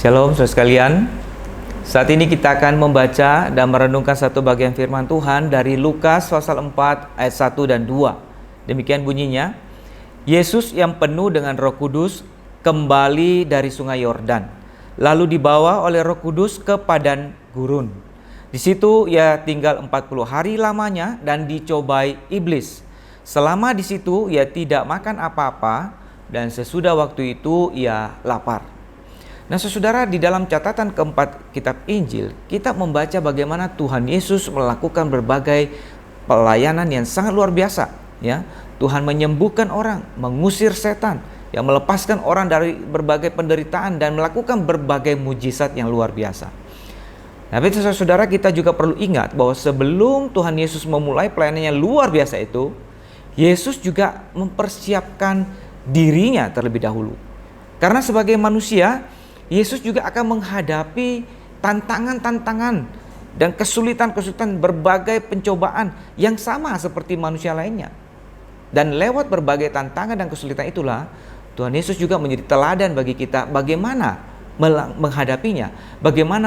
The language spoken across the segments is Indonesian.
Shalom saudara sekalian. Saat ini kita akan membaca dan merenungkan satu bagian firman Tuhan dari Lukas pasal 4 ayat 1 dan 2. Demikian bunyinya. Yesus yang penuh dengan Roh Kudus kembali dari sungai Yordan, lalu dibawa oleh Roh Kudus ke padang gurun. Di situ ia tinggal 40 hari lamanya dan dicobai iblis. Selama di situ ia tidak makan apa-apa dan sesudah waktu itu ia lapar. Nah saudara, di dalam catatan keempat kitab Injil, kita membaca bagaimana Tuhan Yesus melakukan berbagai pelayanan yang sangat luar biasa. Ya, Tuhan menyembuhkan orang, mengusir setan, yang melepaskan orang dari berbagai penderitaan dan melakukan berbagai mujizat yang luar biasa. Tapi saudara, kita juga perlu ingat bahwa sebelum Tuhan Yesus memulai pelayanan yang luar biasa itu, Yesus juga mempersiapkan dirinya terlebih dahulu. Karena sebagai manusia, Yesus juga akan menghadapi tantangan-tantangan dan kesulitan-kesulitan, berbagai pencobaan yang sama seperti manusia lainnya. Dan lewat berbagai tantangan dan kesulitan itulah Tuhan Yesus juga menjadi teladan bagi kita bagaimana menghadapinya, bagaimana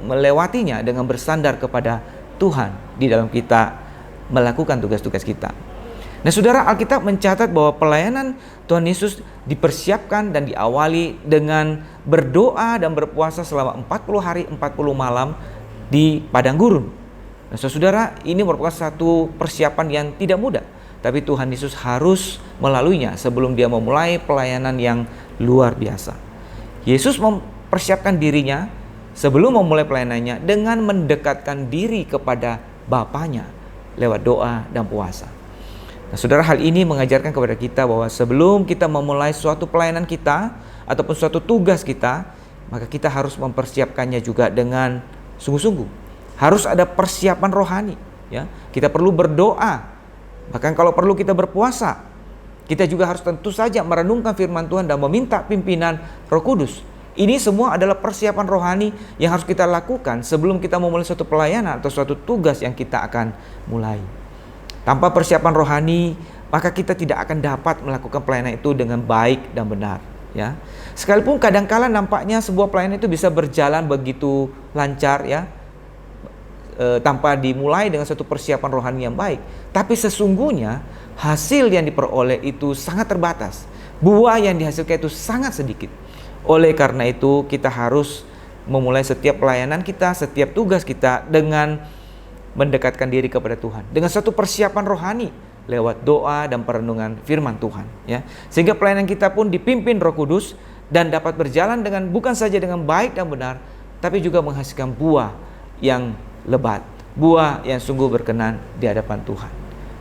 melewatinya dengan bersandar kepada Tuhan di dalam kita melakukan tugas-tugas kita. Nah saudara, Alkitab mencatat bahwa pelayanan Tuhan Yesus dipersiapkan dan diawali dengan berdoa dan berpuasa selama 40 hari 40 malam di padang gurun. Nah saudara, ini merupakan satu persiapan yang tidak mudah, tapi Tuhan Yesus harus melaluinya sebelum dia memulai pelayanan yang luar biasa. Yesus mempersiapkan dirinya sebelum memulai pelayanannya dengan mendekatkan diri kepada Bapanya lewat doa dan puasa. Nah, saudara, hal ini mengajarkan kepada kita bahwa sebelum kita memulai suatu pelayanan kita ataupun suatu tugas kita, maka kita harus mempersiapkannya juga dengan sungguh-sungguh. Harus ada persiapan rohani, ya. Kita perlu berdoa. Bahkan kalau perlu kita berpuasa. Kita juga harus tentu saja merenungkan firman Tuhan dan meminta pimpinan Roh Kudus. Ini semua adalah persiapan rohani yang harus kita lakukan sebelum kita memulai suatu pelayanan atau suatu tugas yang kita akan mulai. Tanpa persiapan rohani, maka kita tidak akan dapat melakukan pelayanan itu dengan baik dan benar. Ya, sekalipun kadangkala nampaknya sebuah pelayanan itu bisa berjalan begitu lancar, ya, tanpa dimulai dengan satu persiapan rohani yang baik. Tapi sesungguhnya hasil yang diperoleh itu sangat terbatas. Buah yang dihasilkan itu sangat sedikit. Oleh karena itu kita harus memulai setiap pelayanan kita, setiap tugas kita dengan mendekatkan diri kepada Tuhan dengan satu persiapan rohani lewat doa dan perenungan firman Tuhan, ya. Sehingga pelayanan kita pun dipimpin Roh Kudus dan dapat berjalan dengan bukan saja dengan baik dan benar, tapi juga menghasilkan buah yang lebat, buah yang sungguh berkenan di hadapan Tuhan.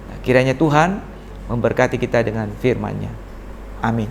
Nah, kiranya Tuhan memberkati kita dengan firman-Nya. Amin.